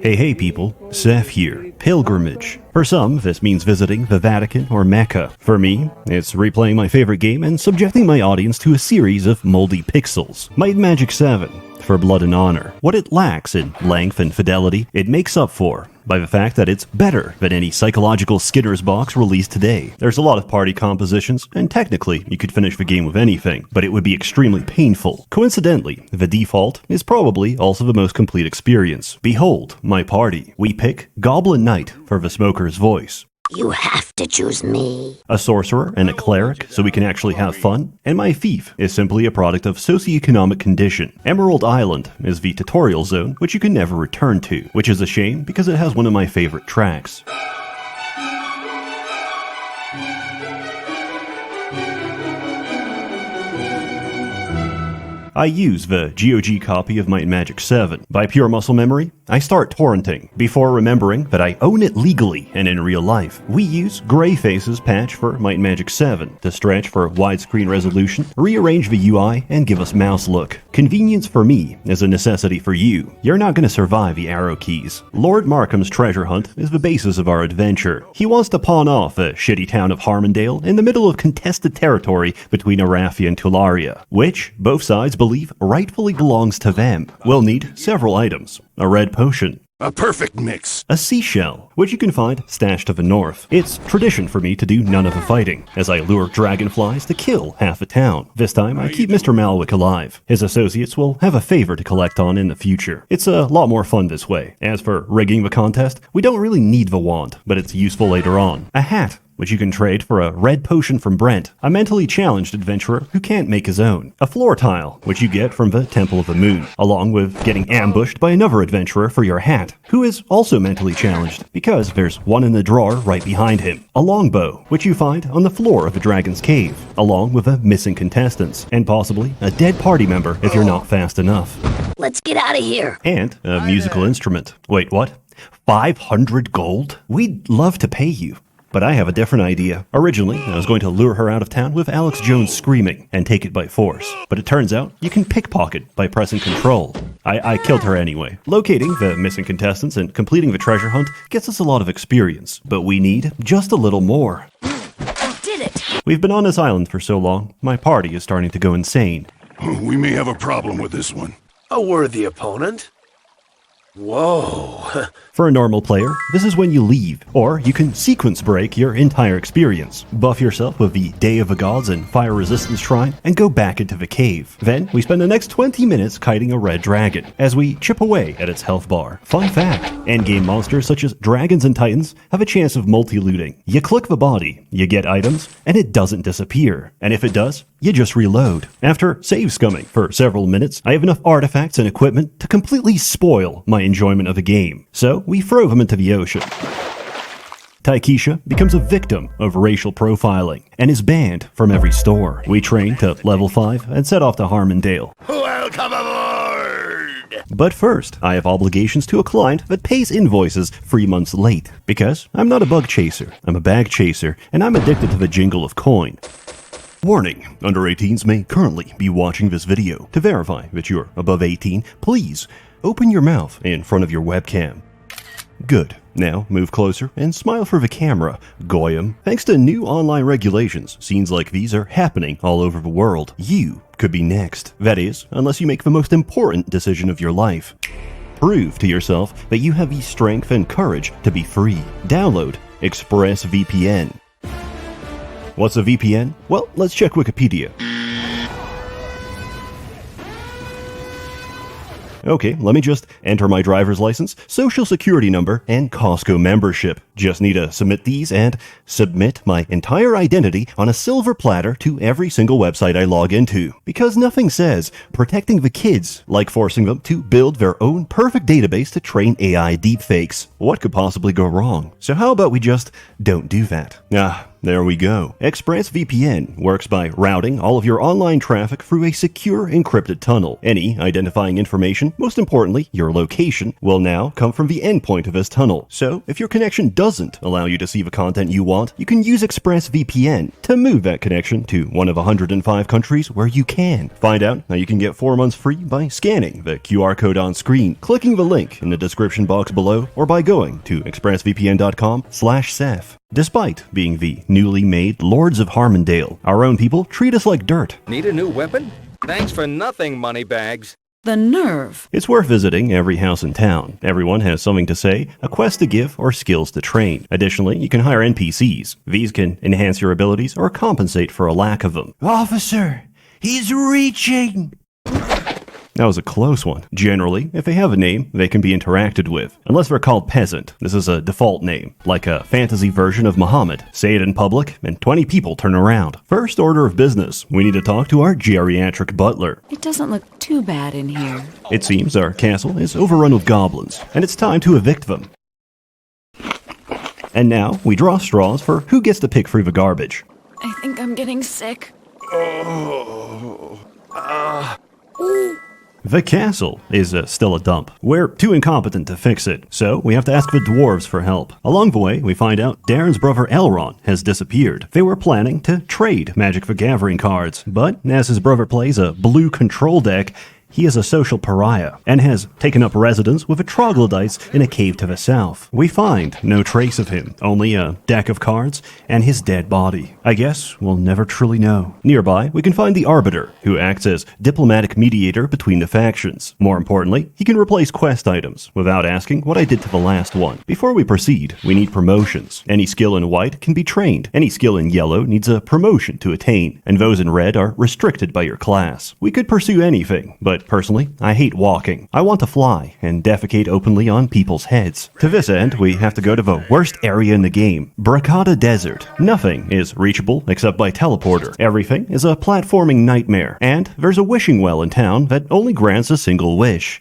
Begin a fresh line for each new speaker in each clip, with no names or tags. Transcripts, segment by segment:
Hey people, Seth here. Pilgrimage. For some, this means visiting the Vatican or Mecca. For me, it's replaying my favorite game and subjecting my audience to a series of moldy pixels. Might and Magic 7, for Blood and Honor. What it lacks in length and fidelity, it makes up for by the fact that it's better than any psychological Skitters box released today. There's a lot of party compositions, and technically, you could finish the game with anything, but it would be extremely painful. Coincidentally, the default is probably also the most complete experience. Behold, my party. We pick Goblin Knight for the smoker's voice.
You have to choose me.
A sorcerer and a cleric, so we can actually have fun. And my thief is simply a product of socioeconomic condition. Emerald Island is the tutorial zone, which you can never return to, which is a shame because it has one of my favorite tracks. I use the GOG copy of Might and Magic 7. By pure muscle memory, I start torrenting, before remembering that I own it legally and in real life. We use Greyface's patch for Might and Magic 7 to stretch for widescreen resolution, rearrange the UI, and give us mouse look. Convenience for me is a necessity for you. You're not going to survive the arrow keys. Lord Markham's treasure hunt is the basis of our adventure. He wants to pawn off the shitty town of Harmondale in the middle of contested territory between Arathia and Tularia, which both sides believe rightfully belongs to them. We'll need several items. A red potion.
A perfect mix.
A seashell, which you can find stashed to the north. It's tradition for me to do none of the fighting, as I lure dragonflies to kill half the town. This time, I keep Mr. Malwick alive. His associates will have a favor to collect on in the future. It's a lot more fun this way. As for rigging the contest, we don't really need the wand, but it's useful later on. A hat, which you can trade for a red potion from Brent, a mentally challenged adventurer who can't make his own. A floor tile, which you get from the Temple of the Moon, along with getting ambushed by another adventurer for your hat, who is also mentally challenged, because there's one in the drawer right behind him. A longbow, which you find on the floor of the Dragon's Cave, along with the missing contestants, and possibly a dead party member if you're not fast enough.
Let's get out of here.
And a musical instrument. Wait, what? 500 gold? We'd love to pay you. But I have a different idea. Originally, I was going to lure her out of town with Alex Jones screaming and take it by force. But it turns out you can pickpocket by pressing control. I killed her anyway. Locating the missing contestants and completing the treasure hunt gets us a lot of experience, but we need just a little more.
I did it.
We've been on this island for so long, my party is starting to go insane.
We may have a problem with this one.
A worthy opponent? Whoa.
For a normal player, this is when you leave, or you can sequence break your entire experience. Buff yourself with the Day of the Gods and Fire Resistance Shrine, and go back into the cave. Then, we spend the next 20 minutes kiting a red dragon, as we chip away at its health bar. Fun fact, endgame monsters such as dragons and titans have a chance of multi-looting. You click the body, you get items, and it doesn't disappear. And if it does, you just reload. After save scumming for several minutes, I have enough artifacts and equipment to completely spoil my enjoyment of the game. So, we throw them into the ocean. Taikisha becomes a victim of racial profiling and is banned from every store. We train to level 5 and set off to Harmondale.
Welcome aboard!
But first, I have obligations to a client that pays invoices 3 months late. Because I'm not a bug chaser, I'm a bag chaser, and I'm addicted to the jingle of coin. Warning, under 18s may currently be watching this video. To verify that you're above 18, please open your mouth in front of your webcam. Good. Now, move closer and smile for the camera, Goyim. Thanks to new online regulations, scenes like these are happening all over the world. You could be next. That is, unless you make the most important decision of your life. Prove to yourself that you have the strength and courage to be free. Download ExpressVPN. What's a VPN? Well, let's check Wikipedia. Okay, let me just enter my driver's license, social security number, and Costco membership. Just need to submit these and submit my entire identity on a silver platter to every single website I log into. Because nothing says protecting the kids like forcing them to build their own perfect database to train AI deepfakes. What could possibly go wrong? So how about we just don't do that? there we go. ExpressVPN works by routing all of your online traffic through a secure encrypted tunnel. Any identifying information, most importantly your location, will now come from the endpoint of this tunnel. So if your connection doesn't allow you to see the content you want, you can use ExpressVPN to move that connection to one of 105 countries where you can. Find out how you can get 4 months free by scanning the QR code on screen, clicking the link in the description box below, or by going to expressvpn.com/sseth. Despite being the newly made Lords of Harmondale, our own people treat us like dirt.
Need a new weapon? Thanks for nothing, moneybags.
The nerve.
It's worth visiting every house in town. Everyone has something to say, a quest to give, or skills to train. Additionally, you can hire NPCs. These can enhance your abilities or compensate for a lack of them.
Officer, he's reaching!
That was a close one. Generally, if they have a name, they can be interacted with. Unless they're called Peasant. This is a default name, like a fantasy version of Muhammad. Say it in public, and 20 people turn around. First order of business, we need to talk to our geriatric butler.
It doesn't look too bad in here.
It seems our castle is overrun with goblins, and it's time to evict them. And now, we draw straws for who gets to pick through the garbage.
I think I'm getting sick.
The castle is still a dump. We're too incompetent to fix it, so we have to ask the dwarves for help. Along the way, we find out Darren's brother Elrond has disappeared. They were planning to trade Magic the Gathering cards, but as his brother plays a blue control deck, he is a social pariah and has taken up residence with the troglodytes in a cave to the south. We find no trace of him, only a deck of cards and his dead body. I guess we'll never truly know. Nearby, we can find the Arbiter, who acts as diplomatic mediator between the factions. More importantly, he can replace quest items without asking what I did to the last one. Before we proceed, we need promotions. Any skill in white can be trained. Any skill in yellow needs a promotion to attain, and those in red are restricted by your class. We could pursue anything, but personally, I hate walking. I want to fly and defecate openly on people's heads. To this end, we have to go to the worst area in the game, Bracada Desert. Nothing is reachable except by teleporter. Everything is a platforming nightmare, and there's a wishing well in town that only grants a single wish: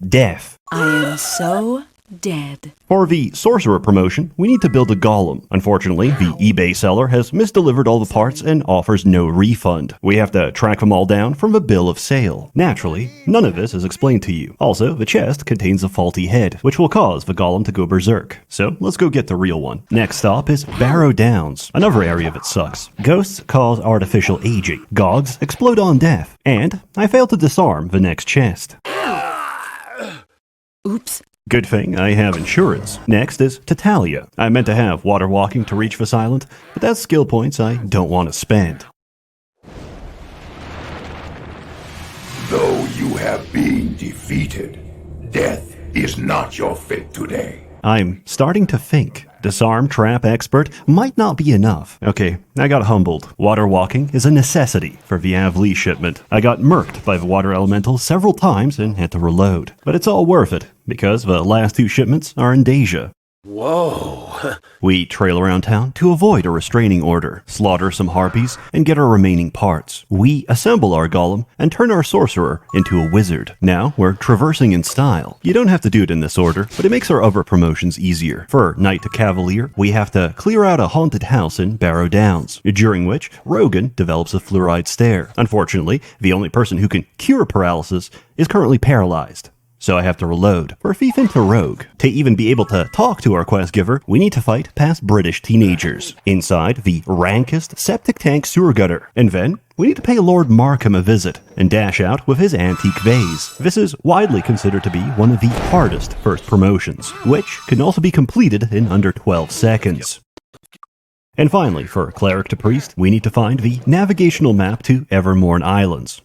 death.
I am so dead.
For the sorcerer promotion, we need to build a golem. Unfortunately, the eBay seller has misdelivered all the parts and offers no refund. We have to track them all down from the bill of sale. Naturally, none of this is explained to you. Also, the chest contains a faulty head, which will cause the golem to go berserk. So let's go get the real one. Next stop is Barrow Downs, another area that sucks. Ghosts cause artificial aging. Gogs explode on death. And I failed to disarm the next chest.
Oops.
Good thing I have insurance. Next is Tatalia. I meant to have water walking to reach the silent, but that's skill points I don't want to spend.
Though you have been defeated, death is not your fate today.
I'm starting to think. Disarm trap expert might not be enough. Okay, I got humbled. Water walking is a necessity for the Avlee shipment. I got murked by the water elemental several times and had to reload. But it's all worth it, because the last 2 shipments are in Deja.
Whoa.
We trail around town to avoid a restraining order, slaughter some harpies, and get our remaining parts. We assemble our golem and turn our sorcerer into a wizard. Now we're traversing in style. You don't have to do it in this order, but it makes our other promotions easier. For Knight to Cavalier, we have to clear out a haunted house in Barrow Downs, during which Rogan develops a fluoride stare. Unfortunately, the only person who can cure paralysis is currently paralyzed. So I have to reload. For Thief into Rogue, to even be able to talk to our quest giver, we need to fight past British teenagers inside the rankest septic tank sewer gutter. And then, we need to pay Lord Markham a visit and dash out with his antique vase. This is widely considered to be one of the hardest first promotions, which can also be completed in under 12 seconds. And finally, for Cleric to Priest, we need to find the navigational map to Evermorn Islands.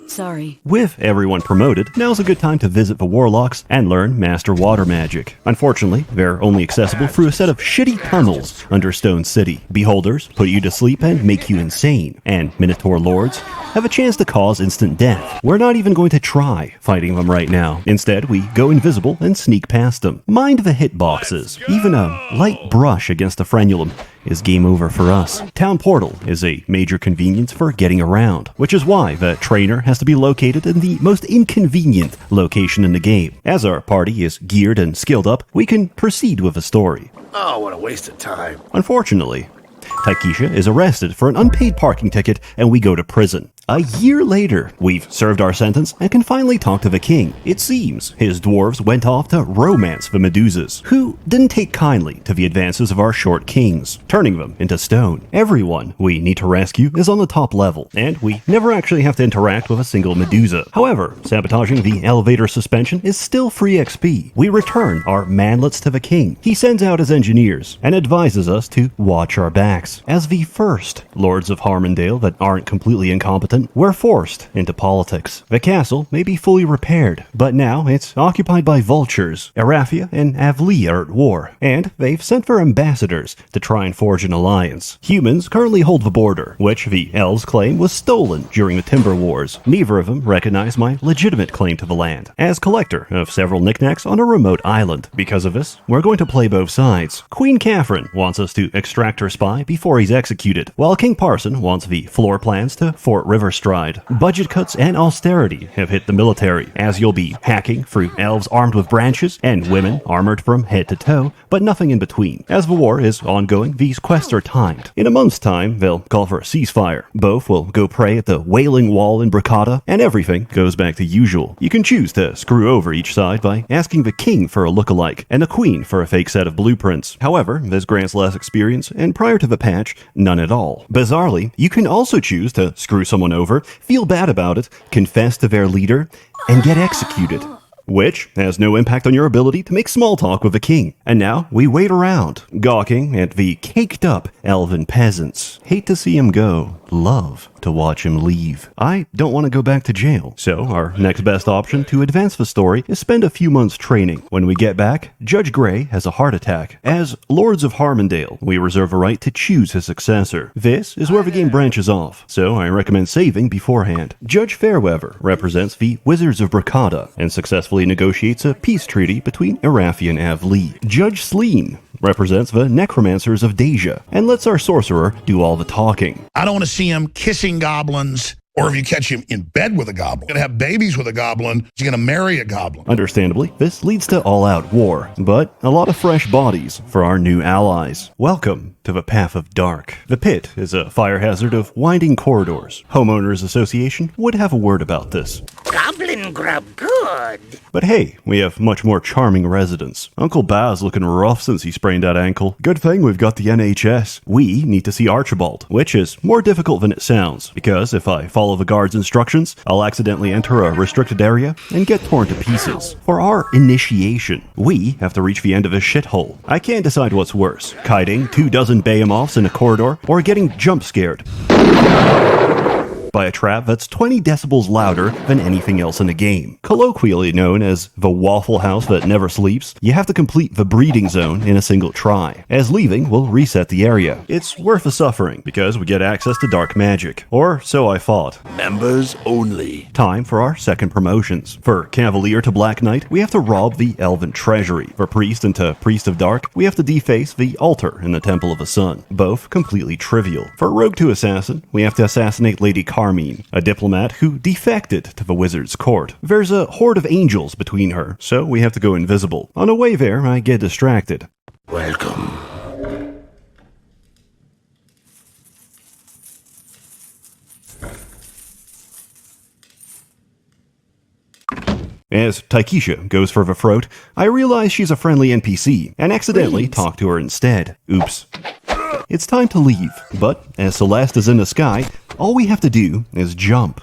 Sorry.
With everyone promoted, now's a good time to visit the Warlocks and learn Master Water Magic. Unfortunately, they're only accessible through a set of shitty tunnels under Stone City. Beholders put you to sleep and make you insane, and Minotaur Lords have a chance to cause instant death. We're not even going to try fighting them right now. Instead, we go invisible and sneak past them. Mind the hitboxes. Even a light brush against a frenulum is game over for us. Town Portal is a major convenience for getting around, which is why the trainer has to be located in the most inconvenient location in the game. As our party is geared and skilled up, we can proceed with the story.
Oh, what a waste of time.
Unfortunately, Taikisha is arrested for an unpaid parking ticket and we go to prison. A year later, we've served our sentence and can finally talk to the king. It seems his dwarves went off to romance the Medusas, who didn't take kindly to the advances of our short kings, turning them into stone. Everyone we need to rescue is on the top level, and we never actually have to interact with a single Medusa. However, sabotaging the elevator suspension is still free XP. We return our manlets to the king. He sends out his engineers and advises us to watch our backs. As the first lords of Harmondale that aren't completely incompetent, we're forced into politics. The castle may be fully repaired, but now it's occupied by vultures. Arathia and Avlee are at war, and they've sent for ambassadors to try and forge an alliance. Humans currently hold the border, which the elves claim was stolen during the Timber Wars. Neither of them recognize my legitimate claim to the land, as collector of several knickknacks on a remote island. Because of this, we're going to play both sides. Queen Catherine wants us to extract her spy before he's executed, while King Parson wants the floor plans to Fort Riverstride. Budget cuts and austerity have hit the military, as you'll be hacking through elves armed with branches and women armored from head to toe, but nothing in between. As the war is ongoing, these quests are timed. In a month's time, they'll call for a ceasefire. Both will go pray at the Wailing Wall in Bracada, and everything goes back to usual. You can choose to screw over each side by asking the king for a lookalike, and the queen for a fake set of blueprints. However, this grants less experience, and prior to the patch, none at all. Bizarrely, you can also choose to screw someone over, feel bad about it, confess to their leader, and get executed, which has no impact on your ability to make small talk with the king. And now we wait around, gawking at the caked-up elven peasants. Hate to see him go, love to watch him leave. I don't want to go back to jail, so our next best option to advance the story is spend a few months training. When we get back, Judge Grey has a heart attack. As Lords of Harmondale, we reserve a right to choose his successor. This is where the game branches off, so I recommend saving beforehand. Judge Fairweather represents the Wizards of Bracada and successfully negotiates a peace treaty between Arathia and Avlee. Judge Sleen represents the Necromancers of Deja and lets our sorcerer do all the talking.
I don't want to see him kissing goblins, or if you catch him in bed with a goblin. You're going to have babies with a goblin. He's going to marry a goblin.
Understandably, this leads to all-out war, but a lot of fresh bodies for our new allies. Welcome to the Path of Dark. The pit is a fire hazard of winding corridors. Homeowners Association would have a word about this.
Goblin grub good.
But hey, we have much more charming residents. Uncle Baz looking rough since he sprained that ankle. Good thing we've got the NHS. We need to see Archibald, which is more difficult than it sounds, because if I follow the guard's instructions, I'll accidentally enter a restricted area and get torn to pieces. For our initiation, we have to reach the end of a shithole. I can't decide what's worse, kiting 24 behemoths in a corridor, or getting jump scared by a trap that's 20 decibels louder than anything else in the game. Colloquially known as the Waffle House that never sleeps, you have to complete the breeding zone in a single try, as leaving will reset the area. It's worth the suffering, because we get access to dark magic. Or so I thought.
Members only.
Time for our second promotions. For Cavalier to Black Knight, we have to rob the Elven Treasury. For Priest into Priest of Dark, we have to deface the altar in the Temple of the Sun. Both completely trivial. For Rogue to Assassin, we have to assassinate Lady Carmine, a diplomat who defected to the wizard's court. There's a horde of angels between her, so we have to go invisible. On the way there, I get distracted.
Welcome.
As Taikisha goes for the throat, I realize she's a friendly NPC and accidentally talk to her instead. Oops. It's time to leave, but as Celeste is in the sky, all we have to do is jump.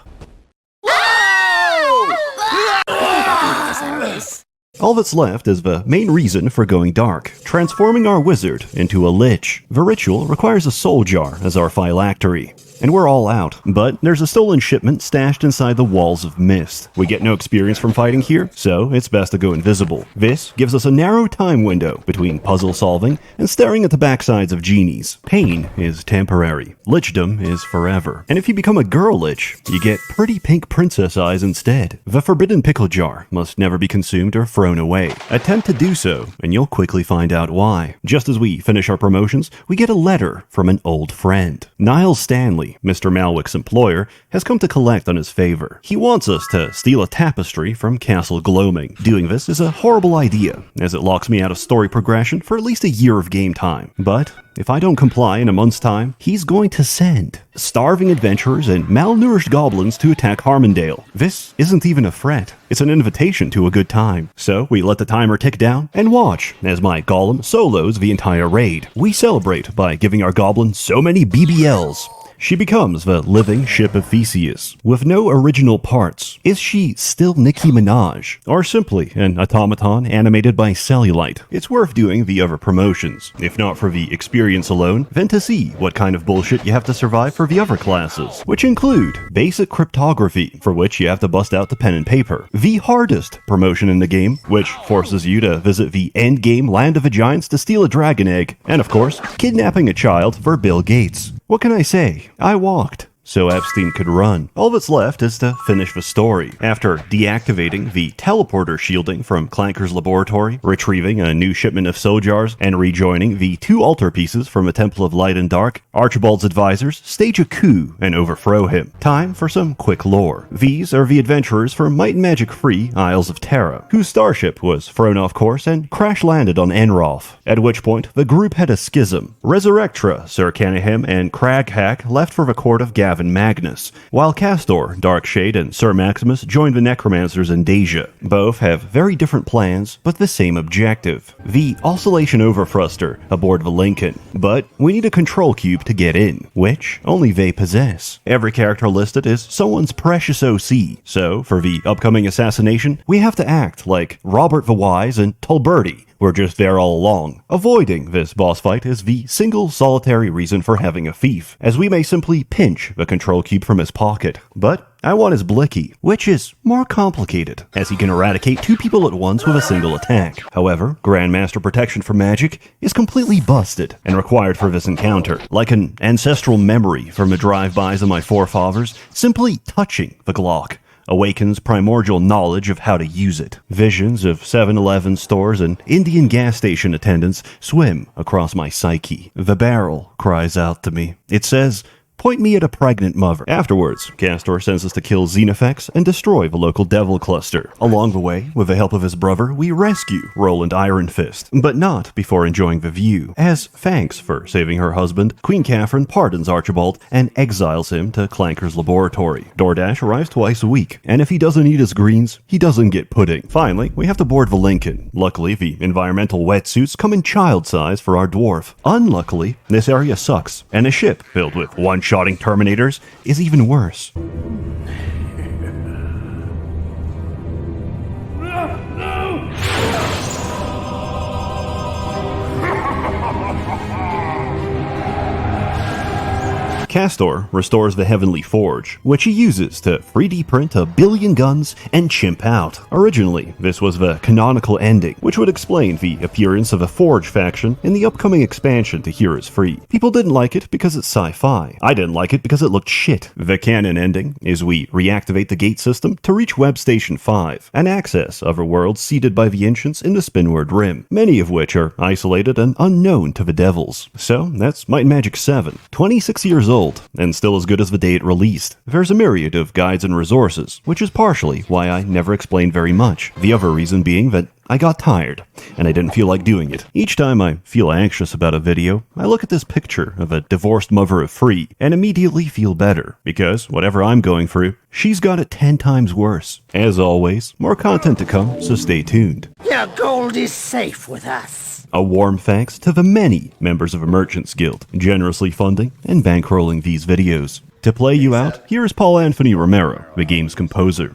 All that's left is the main reason for going dark, transforming our wizard into a lich. The ritual requires a soul jar as our phylactery. and we're all out. But there's a stolen shipment stashed inside the walls of mist. We get no experience from fighting here, so it's best to go invisible. This gives us a narrow time window between puzzle solving and staring at the backsides of genies. Pain is temporary. Lichdom is forever. And if you become a girl lich, you get pretty pink princess eyes instead. The forbidden pickle jar must never be consumed or thrown away. Attempt to do so, and you'll quickly find out why. Just as we finish our promotions, we get a letter from an old friend. Niles Stanley, Mr. Malwick's employer, has come to collect on his favor. He wants us to steal a tapestry from Castle Gloaming. Doing this is a horrible idea, as it locks me out of story progression for at least a year of game time. But if I don't comply in a month's time, he's going to send starving adventurers and malnourished goblins to attack Harmondale. This isn't even a threat. It's an invitation to a good time. So we let the timer tick down and watch as my golem solos the entire raid. We celebrate by giving our goblin so many BBLs. She becomes the living ship of Theseus, with no original parts. Is she still Nicki Minaj, or simply an automaton animated by cellulite? It's worth doing the other promotions, if not for the experience alone, then to see what kind of bullshit you have to survive for the other classes, which include basic cryptography, for which you have to bust out the pen and paper, the hardest promotion in the game, which forces you to visit the endgame land of the giants to steal a dragon egg, and of course, kidnapping a child for Bill Gates. What can I say? I walked so Epstein could run. All that's left is to finish the story. After deactivating the teleporter shielding from Clanker's laboratory, retrieving a new shipment of soul jars, and rejoining the 2 altar pieces from a Temple of Light and Dark, Archibald's advisors stage a coup and overthrow him. Time for some quick lore. These are the adventurers from Might-and-Magic-free Isles of Terra, whose starship was thrown off course and crash-landed on Enroth, at which point the group had a schism. Resurrectra, Sir Canahem, and Craghack left for the court of Gavin Magnus, while Castor, Darkshade, and Sir Maximus joined the Necromancers in Deja. Both have very different plans, but the same objective. The Oscillation Overthruster aboard the Lincoln. But we need a control cube to get in, which only they possess. Every character listed is someone's precious OC, so for the upcoming assassination, we have to act like Robert the Wise and Tolberti. We're just there all along. Avoiding this boss fight is the single solitary reason for having a thief, as we may simply pinch the control cube from his pocket. But I want his blicky, which is more complicated, as he can eradicate 2 people at once with a single attack. However, Grandmaster Protection for Magic is completely busted and required for this encounter, like an ancestral memory from the drive-bys of my forefathers. Simply touching the Glock awakens primordial knowledge of how to use it. Visions of 7-Eleven stores and Indian gas station attendants swim across my psyche. The barrel cries out to me. It says, "Point me at a pregnant mother." Afterwards, Castor sends us to kill Xenofex and destroy the local devil cluster. Along the way, with the help of his brother, we rescue Roland Ironfist, but not before enjoying the view. As thanks for saving her husband, Queen Catherine pardons Archibald and exiles him to Clanker's laboratory. DoorDash arrives twice a week, and if he doesn't eat his greens, he doesn't get pudding. Finally, we have to board the Lincoln. Luckily, the environmental wetsuits come in child size for our dwarf. Unluckily, this area sucks, and a ship filled with one-shotting Terminators is even worse. Castor restores the Heavenly Forge, which he uses to 3D print a billion guns and chimp out. Originally, this was the canonical ending, which would explain the appearance of a Forge faction in the upcoming expansion to Heroes Free. People didn't like it because it's sci-fi. I didn't like it because it looked shit. The canon ending is we reactivate the gate system to reach Web Station 5 and access other worlds seeded by the ancients in the Spinward Rim, many of which are isolated and unknown to the devils. So that's Might and Magic 7, 26 years old, and still as good as the day it released. There's a myriad of guides and resources, which is partially why I never explained very much. The other reason being that I got tired, and I didn't feel like doing it. Each time I feel anxious about a video, I look at this picture of a divorced mother of 3 and immediately feel better, because whatever I'm going through, she's got it 10 times worse. As always, more content to come, so stay tuned.
Your gold is safe with us.
A warm thanks to the many members of a Merchants Guild generously funding and bankrolling these videos. To play you out, here is Paul Anthony Romero, the game's composer.